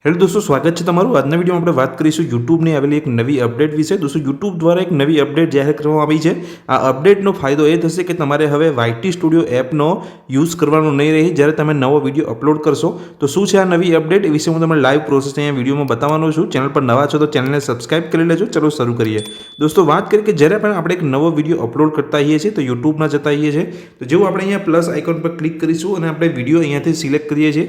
Hello दोस्तों, स्वागत है तमाરું આજના વિડીયોમાં આપણે વાત કરીશું યુટ્યુબની આવેલી એક નવી અપડેટ વિશે। दोस्तों યુટ્યુબ દ્વારા એક નવી અપડેટ જાહેર કરવામાં આવી છે। આ અપડેટનો ફાયદો એ થશે કે તમારે હવે વાયટી સ્ટુડિયો એપનો યુઝ કરવાનો નહીં રહે જ્યારે તમે નવો વિડીયો અપલોડ કરશો। તો શું છે આ નવી અપડેટ એ વિશે હું તમને લાઈવ પ્રોસેસ અહીંયા વિડીયોમાં બતાવવાનો છું। ચેનલ પર નવા છો તો ચેનલને સબસ્ક્રાઇબ કરી લેજો। ચલો શરૂ કરીએ। दोस्तों વાત કરીએ કે જ્યારે પણ આપણે એક નવો વિડીયો અપલોડ કરતા હોઈએ છીએ તો યુટ્યુબમાં જતા હોઈએ છીએ તો જેવું આપણે અહીંયા પ્લસ આઇકોન પર ક્લિક કરીશું અને આપણે વિડીયો અહીંયાથી સિલેક્ટ કરીએ છીએ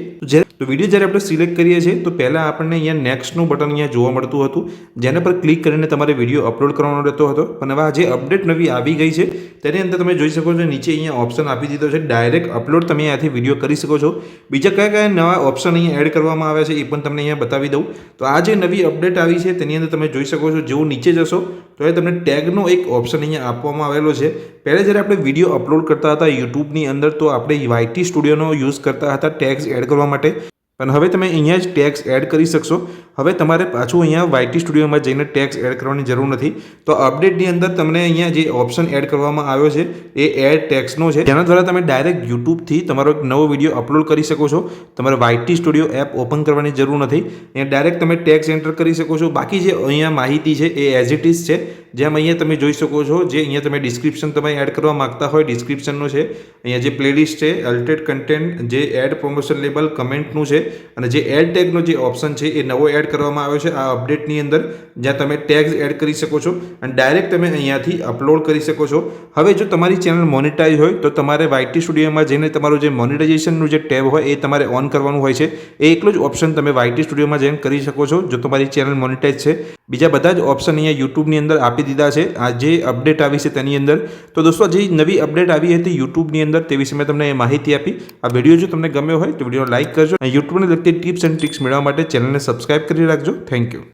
તો વિડીયો જ્યારે આપણે સિલેક્ટ કરીએ છીએ તો પહેલાં આપણને અહીંયા નેક્સ્ટનું બટન અહીંયા જોવા મળતું હતું જેના પર ક્લિક કરીને તમારે વિડીયો અપલોડ કરવાનો રહેતો હતો। પણ હવે આ જે અપડેટ નવી આવી ગઈ છે તેની અંદર તમે જોઈ શકો છો નીચે અહીંયા ઓપ્શન આપી દીધો છે ડાયરેક્ટ અપલોડ તમે અહીંયાથી વિડીયો કરી શકો છો। બીજા કયા કયા નવા ઓપ્શન અહીંયા એડ કરવામાં આવ્યા છે એ પણ તમને અહીંયા બતાવી દઉં। તો આ જે નવી અપડેટ આવી છે તેની અંદર તમે જોઈ શકો છો જેવું નીચે જશો તો એ તમને ટેગનો એક ઓપ્શન અહીંયા આપવામાં આવેલો છે। પહેલાં જ્યારે આપણે વિડીયો અપલોડ કરતા હતા યુટ્યુબની અંદર તો આપણે વાયટી સ્ટુડિયોનો યુઝ કરતા હતા ટેગ્સ એડ કરવા માટે, પણ હવે તમે અહીંયા જ ટેગ્સ એડ કરી શકશો। હવે તમારે પાછું અહીંયા વાયટી સ્ટુડિયોમાં જઈને ટેગ્સ એડ કરવાની જરૂર નથી। તો અપડેટની અંદર તમને અહીંયા જે ઓપ્શન એડ કરવામાં આવ્યો છે એ એડ ટેગ્સનો છે જેના દ્વારા તમે ડાયરેક્ટ યુટ્યુબથી તમારો એક નવો વિડીયો અપલોડ કરી શકો છો। તમારે વાયટી સ્ટુડિયો એપ ઓપન કરવાની જરૂર નથી, અહીંયા ડાયરેક્ટ તમે ટેગ્સ એન્ટર કરી શકો છો। બાકી જે અહીંયા માહિતી છે એ એઝ ઇટ ઇઝ છે જેમ અહીંયા તમે જોઈ શકો છો। જે અહીંયા તમે ડિસ્ક્રિપ્શન તમે એડ કરવા માગતા હોય ડિસ્ક્રિપ્શનનું છે, અહીંયા જે પ્લેલિસ્ટ છે, અલ્ટેડ કન્ટેન્ટ, જે એડ પ્રમોશન લેબલ, કમેન્ટનું છે અને જે એડ ટેગનો જે ઓપ્શન છે એ નવો એડ કરવામાં આવ્યો છે આ અપડેટની અંદર જ્યાં તમે ટેગ્સ એડ કરી શકો છો અને ડાયરેક્ટ તમે અહીંયાથી અપલોડ કરી શકો છો। હવે જો તમારી ચેનલ મોનેટાઈઝ હોય તો તમારે વાયટી સ્ટુડિયોમાં જઈને તમારું જે મોનેટાઇઝેશનનું જે ટેબ હોય એ તમારે ઓન કરવાનું હોય છે। એ એકલો જ ઓપ્શન તમે વાયટી સ્ટુડિયોમાં જઈને કરી શકો છો જો તમારી ચેનલ મોનેટાઈઝ છે। બીજા બધા જ ઓપ્શન અહીંયા યુટ્યુબની અંદર આપી દીધા છે આ જે અપડેટ આવી છે તેની અંદર। તો દોસ્તો જે નવી અપડેટ આવી હતી યુટ્યુબની અંદર તે વિશે મેં તમને એ માહિતી આપી। આ વિડીયો જો તમને ગમ્યો હોય તો વિડીયો લાઇક કરજો અને યુટ્યુબને લગતી ટિપ્સ એન્ડ ટ્રિક્સ મેળવવા માટે ચેનલને સબસ્ક્રાઇબ કરી રાખજો। Thank you.